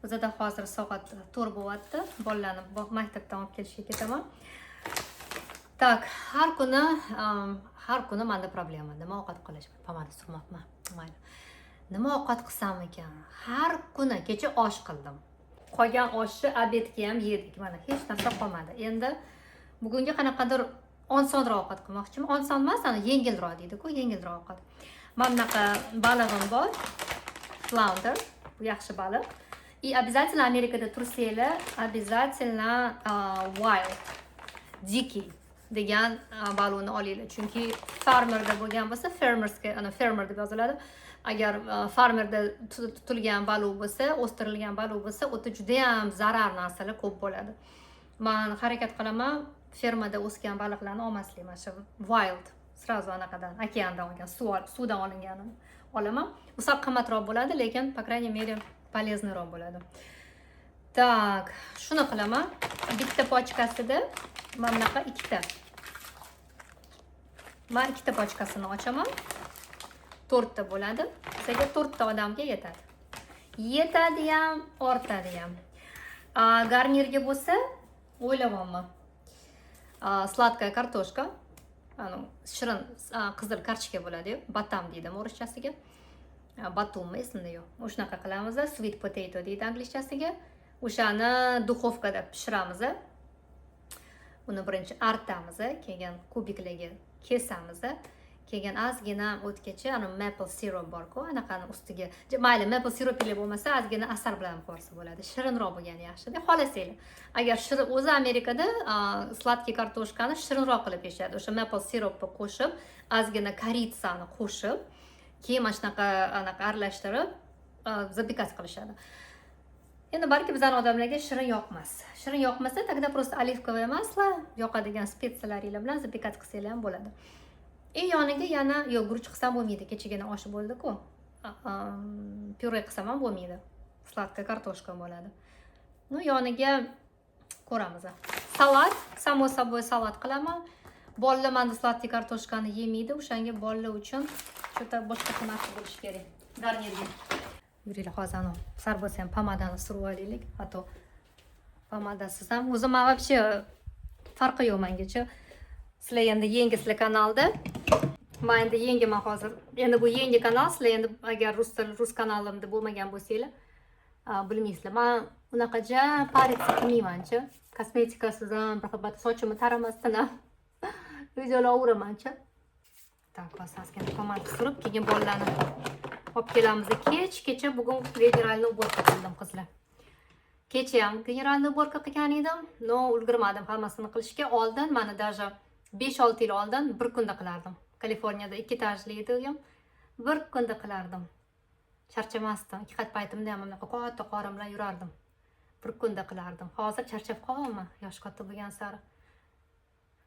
Bizada hozir soat 4 bo'lyapti. Bolalarni maktabdan olib kelishga ketaman. Tak, har kuni menda problema. Nima ovqat qilish? Pomada surmoqman. Mayli. Nima ovqat qilsam ekan? Har kuni kecha osh qildim. Qolgan oshni obedga ham yedik. Mana hech narsa qolmadi. Endi bugunga qanaqadir osonroq ovqat qilmoqchiman. Oson emas, ana yengilroq deydi-ku, yengilroq ovqat. Mana bunaqa balig'im bor. Flounder, bu yaxshi baliq. И обязательно Amerikada tursanglar, обязательно wild, dikий degan baliqni olinglar. Chunki farmerda bo'lgan bo'lsa, farmer deb yoziladi. Agar farmerda tutilgan baliq bo'lsa, o'stirilgan baliq bo'lsa, o'ta juda ham zarar narsalar ko'p bo'ladi. Men harakat qilaman fermada o'sgan baliqlarni olmaslik, mana shu wild, sразу anaqadan, okeandan olgan, suvdan olinganini olaman. Bu sal qimmatroq bo'ladi, lekin по крайней мере полезныйroq bo'ladi. Так, shuni qilaman. Bitta pochkasida mana bunaqa ikkita. Men ikkita pochkasini ochaman. 4 ta bo'ladi. Sizga 4 ta odamga yetadi. Yetadi ham, ortadi ham. Garnirga bo'lsa, o'ylayapman. Sladkaya kartoshka, shirin qizil kartoshka bo'ladi-yu, batam deydi o'rischasiga. Batummi esimda yo'q. O'shanaqa qilamiz. Sweet potato deydi anglizchasiga. O'shani duxovkada pishiramiz. Uni birinchi artamiz, keyin kubiklarga kesamiz. Keyin ozgina o'tgacha maple syrup bor-ku, anaqani ustiga. Mayli, maple syrup ile bo'lmasa, ozgina asal bilan qo'ysa bo'ladi. Shirinroq bo'lgani yaxshi-da. Xohlasanglar. Agar shirin o'zi Amerikada sladkий kartoshkani shirinroq qilib yeyishadi. O'sha maple syrupni qo'shib, ozgina koritsani qo'shib, keyin mana shunaqa aralashtirib, zapikat qilishadi. Endi balki bizning odamlarga shirin yoqmas. Shirin yoqmasa, тогда просто оливковое масло, yoqadigan spetsiyalaringiz bilan zapikat qilsanglar ham bo'ladi. Yoniga yana guruch qilsam bo'lmaydi, kechagina oshi bo'ldi-ku. Pyure qilsam ham bo'lmaydi. Sladkая kartoshka bo'ladi. Yoniga ko'ramiz. Salat, samo собой salat qilaman. Bolalar menda sladkий kartoshkani yemaydi, o'shanga bolalar uchun cho'ta boshqa qilmoqchi bo'lish kerak. Garnirga. Yuringlar, hozir sar bo'lsa ham pomadani surib olaylik. Hatto pomadasiz ham o'zim вообще farqi yo'q mengacha. Sizlar endi yangisizlar kanalda. Men endi yangiman hozir. Endi bu yangi kanal, sizlar endi agar rus kanalimda bo'lmagan bo'lsanglar, bilmaysizlar. Men unaqacha parиться qilmayman-chi. Kosmetikasiz ham, faqat sochimni taramasdan ham videolar uraman-chi. Так, ozgina pomada surib, keyin bolalarni olib kelamiz. Kecha bugun generalniy уборка qildim qizlar. Kecha ham generalniy уборка qilgan edim, no ulgurmadim hammasini qilishga. Oldin meni даже 5-6 yil oldin bir kunda qilardim. Kaliforniyada 2 etajli edim. Bir kunda qilardim. Charchamasdim. 2 qat paytimda ham bunaqa katta qorin bilan yurardim. Bir kunda qilardim. Hozir charchab qolganman, yosh katta bo'lgan sari.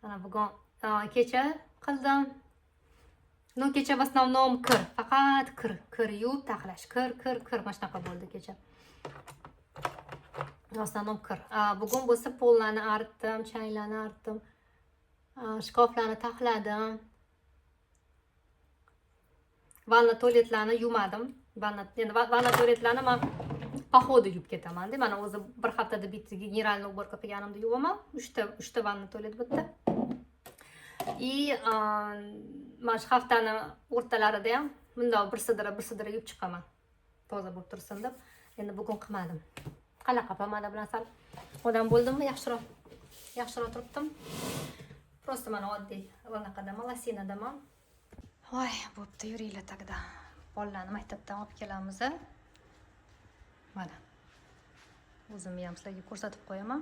Mana bugun kecha qildim. Kecha в основном kir, faqat kir yuvib taxlash, kir mana shunaqa bo'ldi kecha. В основном kir. Bugun bo'lsa pollarni artdim, changlarni artdim. Shkoflarni taxladim. Vanna tualetlarni yumadim. Vanna tualetlarni men pohoda yuvib ketaman. Mana o'zi bir haftada bitta generalniy уборка qilganimda yuvaman. 3 ta vanna tualet bitta. Mana shu haftani o'rtalarida ham bundoq bir sidira yuvib chiqaman. Toza bo'lib tursin deb. Endi bugun qilmadim. Qanaqa pomada bilan sal odam bo'ldimmi, yaxshiroq turibdim. Просто mana oddiy bunaqada malasinadaman. Voy, bo'pti, yuringlar tagda. Bolalarni maktabdan olib kelamiz. Mana. O'zimni ham sizlarga ko'rsatib qo'yaman.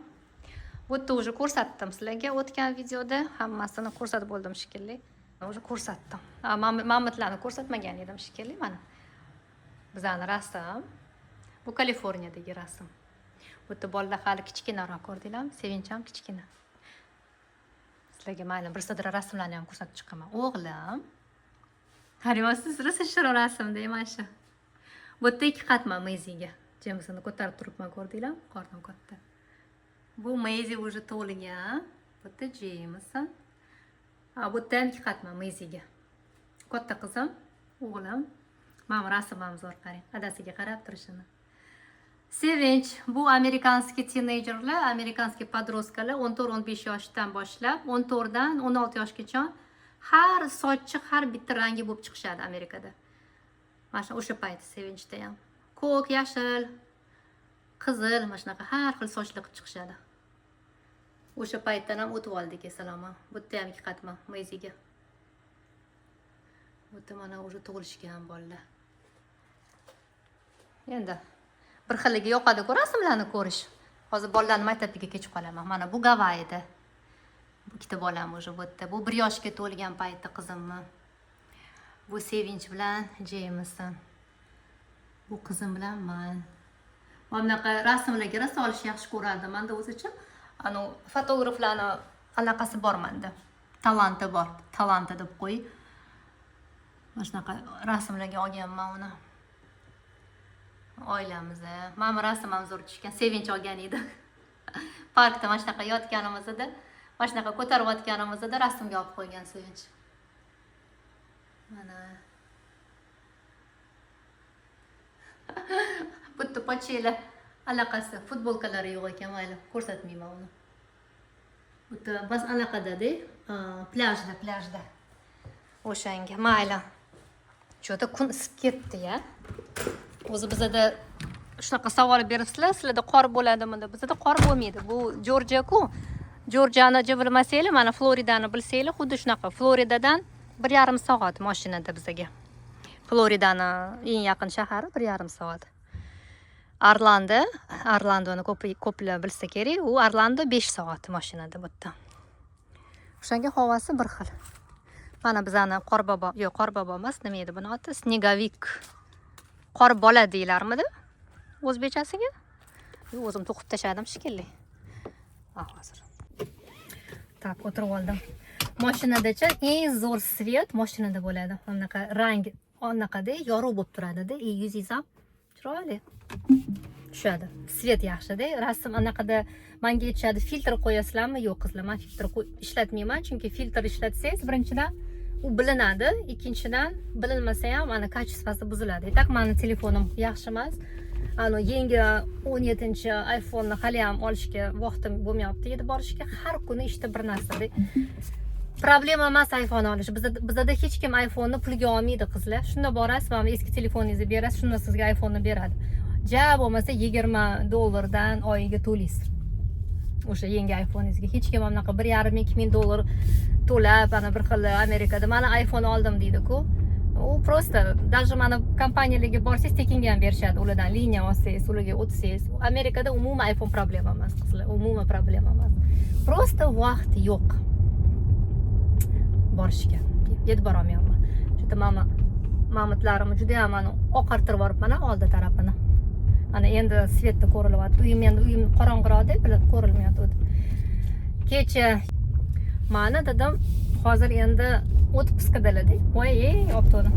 Bu yerda уже ko'rsatdim sizlarga o'tgan videoda, hammasini ko'rsatib bo'ldim shekilli. Уже ko'rsatdim. Mamatlarni ko'rsatmagan edim shekilli mana. Bizning rasm. Bu Kaliforniyadagi rasm. Bu yerda bolalar hali kichkinaroq ko'rdinglarmi? Sevincham kichkina. Sizlarga mayli bir sidra rasmlarni ham ko'rsatib chiqaman. O'g'lim. Qarayapsiz, rosa shirin rasmda mana shu. Bu yerda 2 qatman meziga. Jemisini ko'tarib turibman, ko'rdinglarmi? Qornim katta. Bu mezi уже to'lgan. Bu yerda Jameson. Bu yerda ham 2 qatman meziga. Katta qizim, o'g'lim. Mana rasmimiz bor, qarang. Adasiga qarab turishini. Sevinch bu amerikanskiy teenagerlar, amerikanskiy podrostkalar 14-15 yoshdan boshlab 14 dan 16 yoshgacha har sochi har bitta rangi bo'lib chiqishadi Amerikada. Mana shu o'sha payt sevinchda ham. Ko'k, yashil, qizil, mana shunaqa har xil sochlar qilib chiqishadi. O'sha paytdan ham o'tib oldik esalama. Bu yerda ham 2 qatma meziga. Bu yerda mana o'sha tug'ilishgan bolalar. Endi bir xiliga yoqadi-ku rasmlarni ko'rish. Hozir bolalarni maktabiga kechib qolaman. Mana bu Gavayida. Bu ikkita bolam o'sha bu yerda. Bu 1 yoshga to'lgan paytda qizimmi. Bu Sevinch bilan Jameson. Bu qizim bilan men. Mana bunaqa rasmlarga raso olish yaxshi ko'rardim. Menda o'zicha ana fotograflarni aloqasi bor menda. Talanti bor. Talanti deb qo'y. Mana shunaqa rasmlarga olganman uni. Oilamizda mana rasm ham zo'r tushgan. Sevinch olgan edi. Parkda mana shunaqa yotganimizda, mana shunaqa ko'tarib yotganimizda rasmga olib qo'ygan Sevinch. Mana bu yerda pochela aloqasi, futbolkalari yo'q ekan, mayli, ko'rsatmayman uni. Bu yerda bas aloqada-da, plyajda. O'shanga mayli. Cho'ta kun isib ketdi-ya. O'zi bizda shunaqa savol beribsizlar, sizlarda qor bo'ladimi deb. Bizda qor bo'lmaydi. Bu Jorjiya-ku. Jorjiyani bilmasanglar, mana Floridani bilsanglar, xuddi shunaqa. Floridadan 1,5 soat mashinada bizga. Floridani eng yaqin shahari 1,5 soat. Orlandoni ko'plar bilsa kerak, u Orlando 5 soat mashinada bu yerda. O'shanga havosi bir xil. Mana bizani qorbobo, yo'q, qorbobo emas, nima edi buni oti? Snegovik. Qor bola deylarmidi? O'zbekchasiga? O'zim to'qib tashladim shekilli. Hozir. Tak, o'tirib oldim. Mashinadacha eng zo'r svet mashinada bo'ladi. Bunaqa rang, anaqada yorug' bo'lib turadi-da, yuzingiz ham chiroyli. Tushadi. Svet yaxshi-da. Rasm anaqada menga aytishadi, filtr qo'yasizlarmi? Yo'q qizlar, men filtr ishlatmayman, chunki filtr ishlatsangiz birinchidan u bilinadi, ikkinchidan bilinmasa ham mana kачествоsi buziladi. Tak meni telefonim yaxshi emas. Ano yangi 17 iPhone ni hali ham olishga vaqtim bo'lmayapti, yetib borishga. Har kuni ishda bir narsa-da. Problema emas iPhone olish. Bizda hech kim iPhone ni pulga olmaydi qizlar. Shunda borasiz, mana eski telefoningizni berasiz, shunda sizga iPhone ni beradi. Ja bo'lmasa $20 oyiga to'laysiz. O'sha yangi iPhoneingizga hech kim bunaqa 1,5-2 ming dollar to'lab, ana bir xil Amerikada mana iPhone oldim deydi-ku. U prosta даже mana kompaniyalarga borsangiz tekinga ham berishadi, ulardan liniya olsangiz, ularga o'tsangiz. Amerikada umuman iPhone problema emas qizlar, umuman problema emas. Prosta vaqt yo'q borishga. Yetib borolmayapman. Chunki mamutlarim juda ham mana oqartirib boribman oldi tarafini. Ana endi svetda ko'rilyapti. Uyim qorong'iroqda, bilib ko'rilmayapti. Kecha mana dedim, hozir endi отпускadalar-da. Voy, optoni.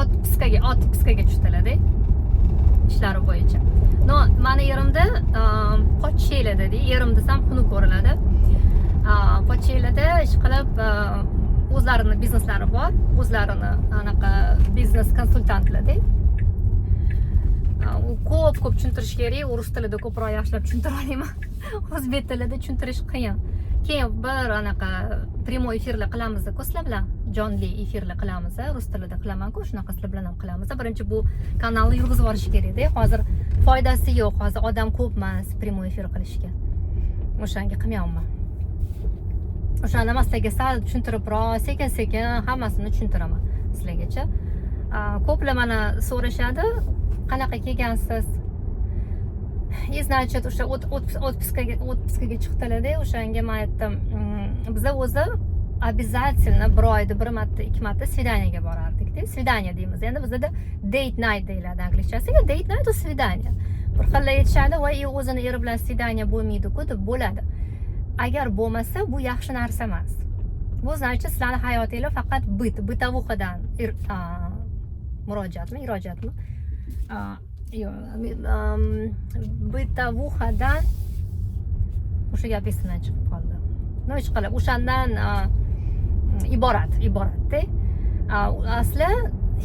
Отпускаga tushdilar-da. Ishlari bo'yicha. No, meni yerimda Pochshelada-da, yerim desam xunuk ko'riladi. Pochshelada ish qilib o'zlarining bizneslari bor, o'zlarini anaqa biznes konsultantlar-da. Ko'p tushuntirish kerak, rus tilida ko'proq yaxshilab tushuntira olaman. O'zbek tilida tushuntirish qiyin. Keyin bir anaqa prямой efirlar qilamiz-ku sizlar bilan. Jonli efirlar qilamiz, rus tilida qilaman-ku, shunaqa sizlar bilan ham qilamiz. Birinchi bu kanalni yurg'izib olish kerak-da. Hozir foydasi yo'q, hozir odam ko'p emas prямой efir qilishga. O'shanga qilmayapman. O'shanda sizlarga sal tushuntiribroq, sekin-sekin hammasini tushuntiraman sizlargacha. Ko'plar mana so'rashadi, qanaqa kelgansiz? Значит, o'sha отпускаga chiqdilar-da, o'shanga men aytdim, biz o'zi обязательно bir oyda bir marta, 2 marta svidaniyaga borardik-da. Svidaniya deymiz. Endi bizda date night deyiladi anglizchasiga. Date night u svidaniya. Bir xillar aytishadi, voy, o'zini eri bilan svidaniya bo'lmaydi-ku deb bo'ladi. Agar bo'lmasa, bu yaxshi narsa emas. Bu значит, sizlarning hayotinglar faqat bitavuhadan murojaatmi? Bitavuhadan o'sha gap esimdan chiqib qoldi. No ish qilib o'shandan iborat-da. Asli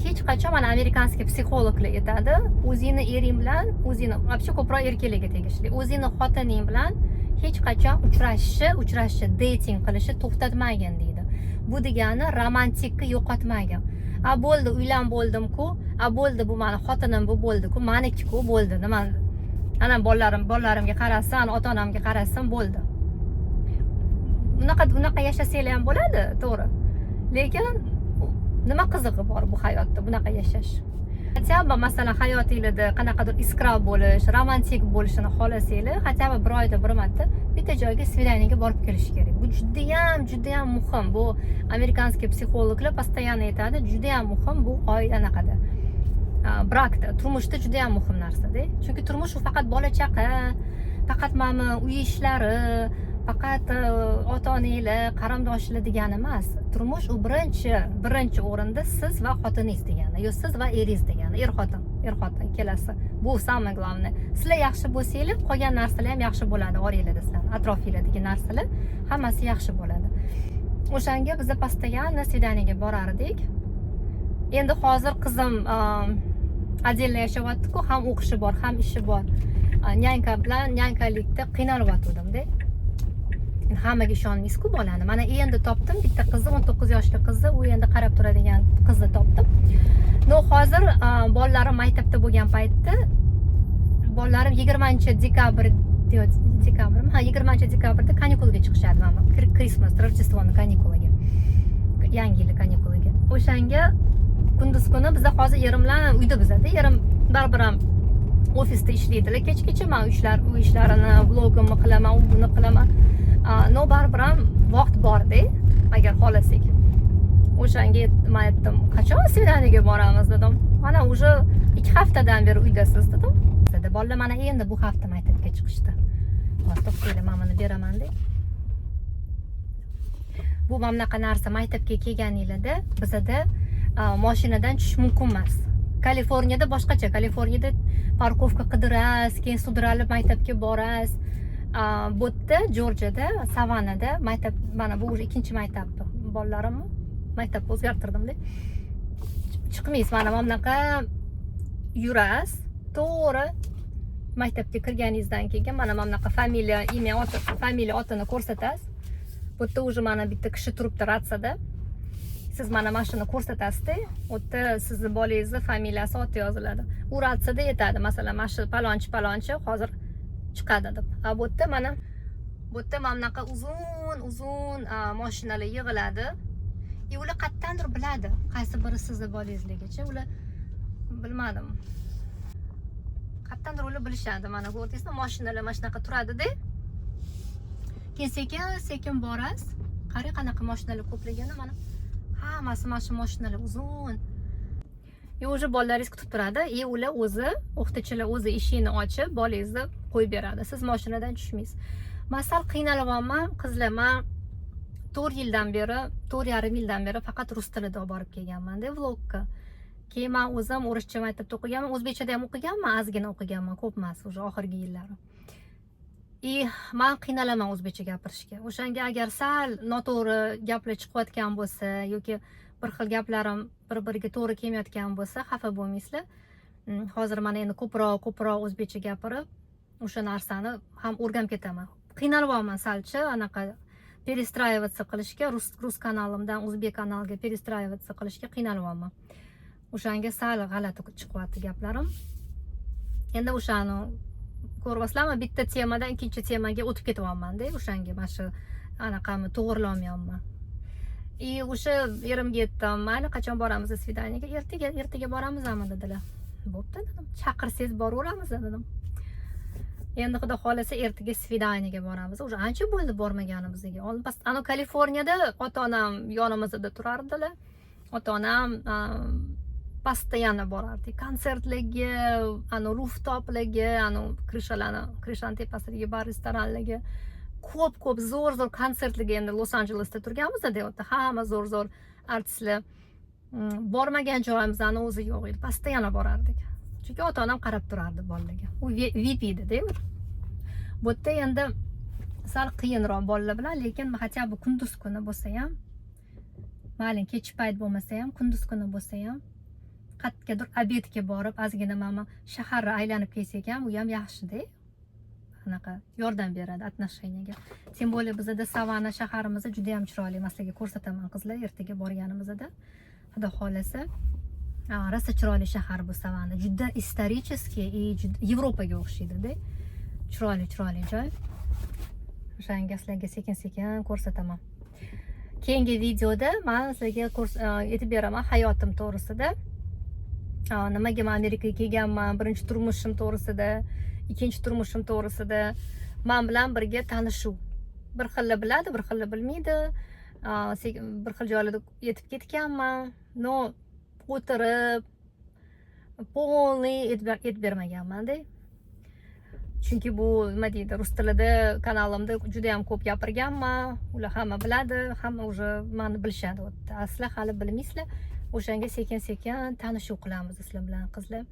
hech qachon mana amerikanskiy psixologlar aytadi, o'zingni ering bilan, o'zingni вообще ko'proq erkaklarga tegishli, o'zingni xotining bilan hech qachon uchrashishni, dating qilishni to'xtatmagin deydi. Bu degani romantikni yo'qotmagin. Bo'ldi, uylan bo'ldim-ku, bo'ldi, bu meni xotinim, bu bo'ldi-ku, meniki-ku, bo'ldi. Nima ana bolalarimga qarasam, ota-onamga qarasam bo'ldi. Unaqa yashasanglar ham bo'ladi, to'g'ri. Lekin nima qizig'i bor bu hayotda bunaqa yashash? Hatto masalan hayotingizda qanaqadir iskra bo'lish, romantik bo'lishini xohlasanglar, hatto bir oyda bir marta bitta joyga svidaniyaga borib kelish kerak. Bu juda ham muhim. Bu amerikanskiy psixologlar постоянно aytadi, juda ham muhim bu anaqada. Brakda, turmushda juda ham muhim narsa-da. Chunki turmush u faqat bola chaqa, faqat mana uy ishlari, faqat ota-onanglar, qarindoshlar degani emas. Turmush u birinchi o'rinda siz va xotiningiz degani, yo siz va eringiz degani, er-xotin ikkalasi. Bu самое главное. Sizlar yaxshi bo'lsanglar, qolgan narsalar ham yaxshi bo'ladi, oranglarda sizlar, atrofinglardagi narsalar hammasi yaxshi bo'ladi. O'shanga biz постоянно svidaniyaga borardik. Endi hozir qizim отдельно yashayapti-ku, ham o'qishi bor, ham ishi bor. Nyankalikda qiynalyaptim-da. Hammaga ishonmaysiz-ku bolani. Mana endi topdim bitta qizni, 19 yoshli qizni, u endi qarab turadigan qizni topdim. Hozir bolalarim maktabda bo'lgan paytda bolalarim 20-dekabrda kanikuliga chiqishadi mana. Christmas, Rojdestvoni kanikuliga. Yangi yil kanikuliga. O'shanga kunduz kuni biz hozir erim bilan uyda bizada, erim baribir ham ofisda ishlaydilar. Kechgacha men uy ishlarini, vlogimni qilaman, u buni qilaman. Baribir ham vaqt bor-da, agar xohlasak. O'shanga men aytdim, qachon svidaniyaga boramiz dedim. Mana уже 2 haftadan beri uydasiz dedim. Bolalar mana endi bu hafta maktabga chiqishdi. To'xtaylar, men buni beraman-da. Bu mamlaqa narsa maktabga kelganinglarda bizada mashinadan tushish mumkin emas. Kaliforniyada boshqacha. Kaliforniyada parkovka qidirasiz, keyin sudralib maktabga borasiz. Bu yerda Jorjiyada, Savannada maktab, mana bu уже ikkinchi maktab. Bolalarimni maktabga o'zgartirdim-da. Chiqmaysiz, mana bunaqa yurasiz, to'g'ri maktabga kirganingizdan keyin mana bunaqa familiya, familiya otini ko'rsatasiz. Bu yerda уже mana bitta kishi turibdi ratsada. Siz mana shuni ko'rsatasiz-da. U yerda sizning bolangizni familiyasi, oti yoziladi. U ratsada aytadi, masalan, mana shu palonchi hozir chiqadi deb. Bu yerda mana bunaqa uzun mashinalar yig'iladi. Ular qayerdandir biladi, qaysi biri sizning bolangizligicha. Ular bilmadim. Qayerdandir ular bilishadi. Mana ko'rdingizmi, mashinalar mana shunaqa turadi-da. Keyin sekin borasiz. Qarang qanaqa mashinalar ko'pligini mana. Hammasi mana shu mashinalar uzun. Уже bolalaringiz kutib turadi. Ular o'qituvchilar o'zi eshikni ochib, bolangizni qo'yib beradi. Siz mashinadan tushmaysiz. Masal qiynalyapman, qizlar, men 4,5 yildan beri faqat rus tilida borib kelganman-da vlogga. Keyin men o'zim o'rischa maktabda o'qiganman, o'zbekchada ham o'qiganman, ozgina o'qiganman, ko'p emas, уже oxirgi yillari. Men qiynalaman o'zbekcha gapirishga. O'shanga agar sal noto'g'ri gaplar chiqayotgan bo'lsa yoki bir xil gaplarim bir-biriga to'g'ri kelmayotgan bo'lsa, xafa bo'lmaysizlar. Hozir mana endi ko'proq o'zbekcha gapirib, o'sha narsani ham o'rganib ketaman. Qiynalyapman salchi, anaqa перестраиваться qilishga, rus kanalimdan o'zbek kanaliga перестраиваться qilishga qiynalyapman. O'shanga sal g'alati chiqyapti gaplarim. Endi o'shani ko'ryapsizlarmi, bitta temadan ikkinchi temaga o'tib ketyapman-da, o'shanga mana shu anaqamni to'g'irlamayapman. O'sha erimga aytdim, mayli qachon boramiz svidaniyaga? Ertaga boramizmi dedilar. Bo'pti dedim. Chaqirsangiz boraveramiz dedim. Endi xudo xolasa ertaga svidaniyaga boramiz. Уже ancha bo'ldi bormaganimizga. Ana Kaliforniyada ota-onam yonimizda turardilar. Ota-onam постоянно borardi. Konsertlarga, ana rooftoplarga, ana krishani tepasidagi bar restoranlarga, ko'p zo'r konsertlarga endi Los-Anjelesda turganmiz-da, deyapti. Hamma zo'r artistlar. Bormagan joyimizning o'zi yo'q edi. Постоянно borardik. Chunki ota-onam qarab turardi bolalarga. U VIP edi-da. Bu yerda endi sal qiyinroq bolalar bilan, lekin hatto bu kunduz kuni bo'lsa ham, mayli kech payt bo'lmasa ham, kunduz kuni bo'lsa ham qayergadir obedga borib ozgina mana shaharni aylanib kelsak ham u ham yaxshida. Anaqa yordam beradi отношениyaga. Tем более bizda Savana shaharimiz juda ham chiroyli. Men sizlarga ko'rsataman qizlar ertaga borganimizda. Xudo xolasa. Rosa chiroyli shahar bu Savana. Juda исторический и Yevropaga o'xshaydi-da. Chiroyli joy. O'shanga sizlarga sekin-sekin ko'rsataman. Keyingi videoda men sizlarga aytib beraman hayotim to'g'risida. Nimaga men Amerikaga kelganman, birinchi turmushim to'g'risida, ikkinchi turmushim to'g'risida, men bilan birga tanishuv. Bir xilli biladi, bir xilli bilmaydi. Bir xil joylarda yetib ketganman. No, o'tirib polniy aytib bermaganman-da. Chunki bu nima deydi, rus tilida kanalimda juda ham ko'p gapirganman. Ular hamma biladi, hamma уже meni bilishadi. Asli hali bilmaysizlar. O'shanga sekin-sekin tanishuv qilamiz sizlar bilan qizlar.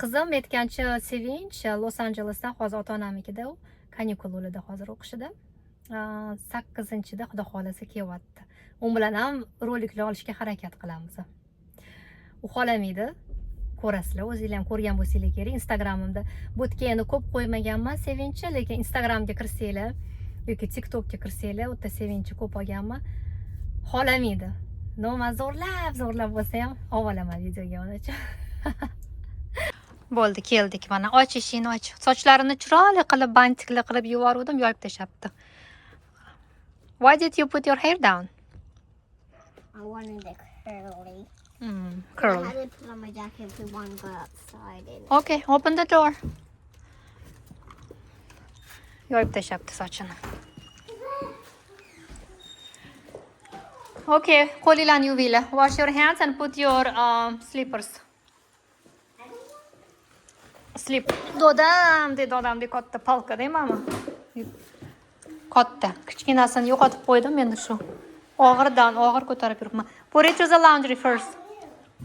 Qizim aytgancha Sevinch Los Anjelesda hozir ota-onamnikida u kanikullada hozir o'qishida. 8-da xudo xolasa kelyapti. U bilan ham roliklar olishga harakat qilamiz. U xolamaydi. Ko'rasizlar, o'zingizlar ham ko'rgan bo'lsanglar kerak. Instagramimda bo'tkani ko'p qo'ymaganman Sevinchcha, lekin Instagramga kirsanglar yoki TikTokga kirsanglar, o'ta Sevinchcha ko'p olganman. Xolamaydi. No, men zo'rlab bo'lsa ham olaman videoga onachi. Bo'ldi, keldik mana. Och eshikni och. Sochlarini chiroyli qilib bantikli qilib yuvordim, yoyib tashlabdi. Why did you put your hair down? I wanted it curly. Curly. I had to put on my jacket if we want to go outside. Okay, open the door. Yoyib tashlabdi sochini. Okay, qo'linglarni yuvinglar. Wash your hands and put your slippers. Slip. Dodamdek katta palka deymanmi? Katta. Kichkinasini yo'qotib qo'ydim endi shu. Og'irdan og'ir ko'tarib yuribman. Put it to the laundry first.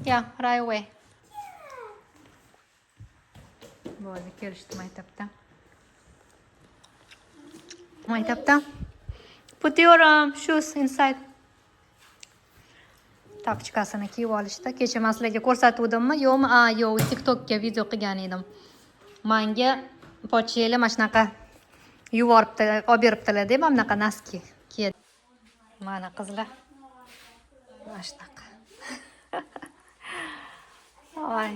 Yeah, right away. Bo'ldi, kelishdi maktabda. Put your shoes inside. Tapchkasini kiyib olishdi. Kecha men sizlarga ko'rsatuvdimmi? Yo'qmi? Yo'q, TikTokga video qilgan edim. Menga pocheli mana shunaqa yuvoribdi, olib beribdilar deb, mana bunaqa naski kiydi. Mana qizlar. Mana shunaqa. Oy.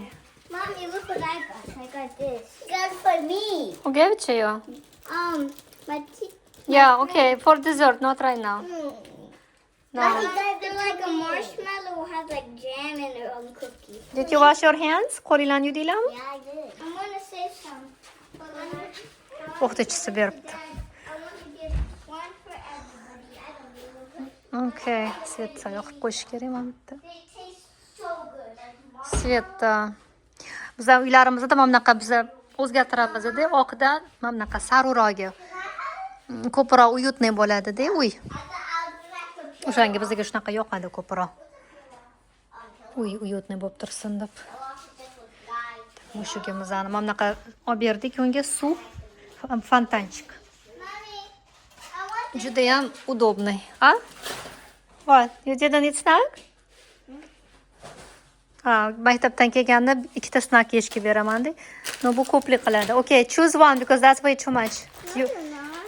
Mommy, look what I got. I got this. Got for me. Who gave it to you? My teeth. Yeah, okay, for dessert, not right now. No. They're like a marshmallow has like jam in it on cookies. Did you wash your hands? Qo'linglarni yuvdinglarmi? Yeah, I did. I'm gonna say some. But let me. O'qituvchisi beribdi. I want to give one for everybody. I don't know. Okay, svet yoqib qo'yish kerak mana bu yerda. They taste so good. Like Svet. Bizlar uylarimizda mana bunaqa biz o'zgartiramiz-da, oqidan mana bunaqa sarurog'i. Ko'proq uyutni bo'ladi-da, uy. O'shanga bizga shunaqa yoqadi ko'proq. Uy uyutni bo'lib tursin deb. Mushugimizni mana bunaqa olib berdik, unga suv, fontanchik. Juda ham удобный, What? You didn't eat snack? Maktabdan kelganda ikkita snack yeyishga beraman-da. No, bu ko'plik qiladi. Okay, choose one because that's way too much.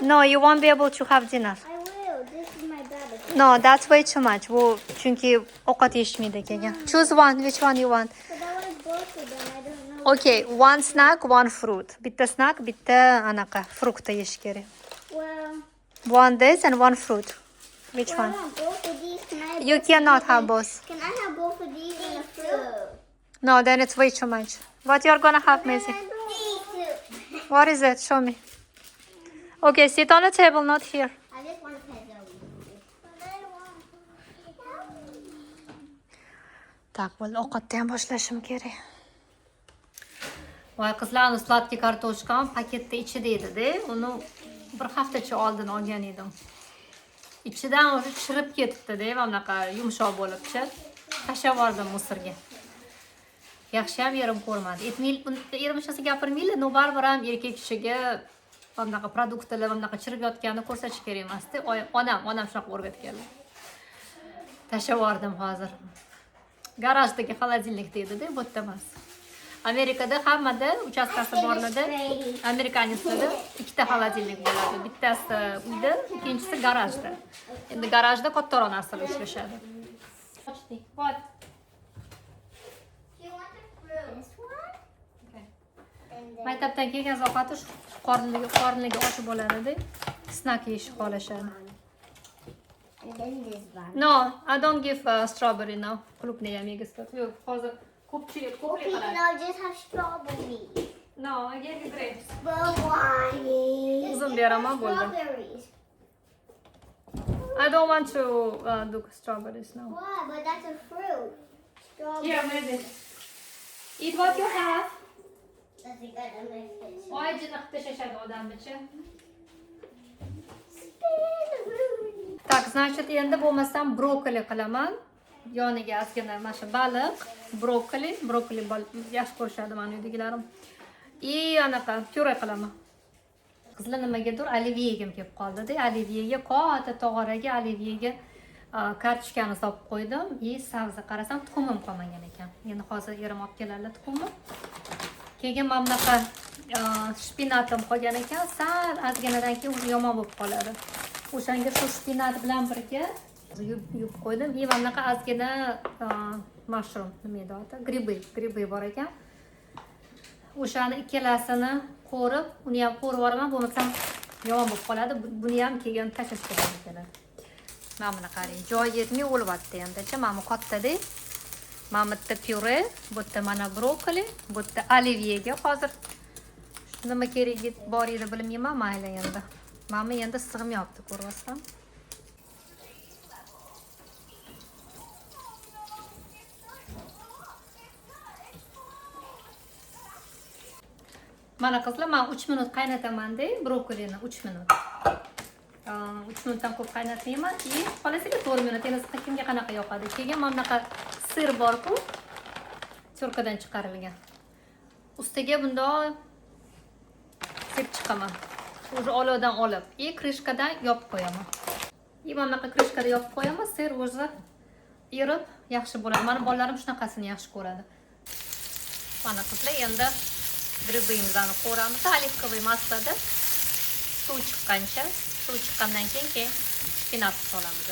No, you won't be able to have dinner. I will. This is my bag. No, that's way too much. Bu chunki ovqat yeyishmaydi keyin. Choose one. Which one you want? But I want both of them. I don't know. Okay, one snack, one fruit. Bitta snack, bitta anaqa frukt yeyish kerak. Well, One this and one fruit. Which I one? want both of these. Can I You cannot have both. Can I have both of these and a fruit? No, then it's way too much. What you're gonna have, Maisy? These two. What is it? Show me. Okay, sit on the table, not here. I just want to pet those. But I want. Так, bo'ldi, ovqatni ham boshlashim kerak. Voy qizlarni sladkий kartoshkam paketda ichida edi-da. Uni bir haftacha oldin olgan edim. Ichidan o'sha chirib ketibdi-da, mana bunaqa yumshoq bo'libchi. Tashlab yubordim musirga. Yaxshi ham yerim ko'rmadi. Erim shasi gapirmaylar, no baribir ham erkak kishiga mana bunaqa produktlar, mana bunaqa chirib yotganini ko'rsatish kerak emas-da. Onam shunaqa o'rgatganlar. Tashlab yubordim hozir. Garajdagi xolodilnik deydi-da, bu yerda emas. Amerikada hammada uchastkasi borlarda, amerikanislarda ikkita xolodilnik bo'ladi. Bittasi uyda, ikkinchisi garajda. Endi garajda kattaroq narsalar ishlashadi. What? You want the fruit? This one? Okay. And then Maktabdan kelgan ovqati shu qornligi oshib bo'ladi-da. Snack yeyish xohlashadi. this one. No, I don't give strawberry now. Klubni ham yegislar. Yo'q, hozir ko'pchilik Okay, qiladi. now just have strawberries. No, I gave you grapes. But why? Uzun beraman bo'ldi. Strawberries. I don't want to do strawberries now. Why? But that's a fruit. Strawberry. Here, maybe. Eat what you have. That's a good one. Voy, jina qilib tashashadi odamni-chi. Tak, значит, endi bo'lmasam brokoli qilaman. Yoniga ozgina mana shu baliq, brokoli yaxshi ko'rishadi meni uydagilarim. Anaqa pyure qilaman. Qizlar nimagadir oliveyegim kelib qoldi-da. Oliveyga katta tog'oraga oliveyga kartoshkani solib qo'ydim. Sabzi qarasam tuxumim qolmagan ekan. Endi hozir erim olib keladi tuxumni. Keyin mana bunaqa shpinatim qolgan ekan. Sal ozginadan keyin o'zi yomon bo'lib qoladi. O'shanga shu shpinat bilan birga yuvib qo'ydim. Mana bunaqa ozgina mushroom, nima edi oti? Gribi bor ekan. O'shani ikkalasini qo'rib, uni ham qo'rib yuboraman, bo'lmasam yomon bo'lib qoladi. Buni ham keyin tashlash kerak ekan. Mana buni qarang, joy yetmay o'lyapti endi-chi, mana bu katta-da. Mana bu yerda pyure, bu yerda mana brokoli, bu yerda oliveyga hozir nima keragi bor edi bilmayman, mayli endi. Mana endi sig'mayapti, ko'ryapsan. Mana qizlar, men 3 minut qaynataman-da, brokolini 3 minut. 3 minutdan ko'p qaynatmayman. Keyin qolasiga 4 minut. Endi kimga qanaqa yoqadi. Keyin mana bunaqa sir bor-ku, cho'rkadan chiqarilgan. Ustiga bundoq sepib chiqaman. O'zi olovdan olib, krishkadan yopib qo'yaman. Mana bunaqa krishkada yopib qo'yaman, sir o'zi erib yaxshi bo'ladi. Meni bolalarim shunaqasini yaxshi ko'radi. Mana qizlar, endi gribimizni qo'ramiz, oливковый maslada suv chiqqancha, suv chiqqandan keyin shpinat solamiz.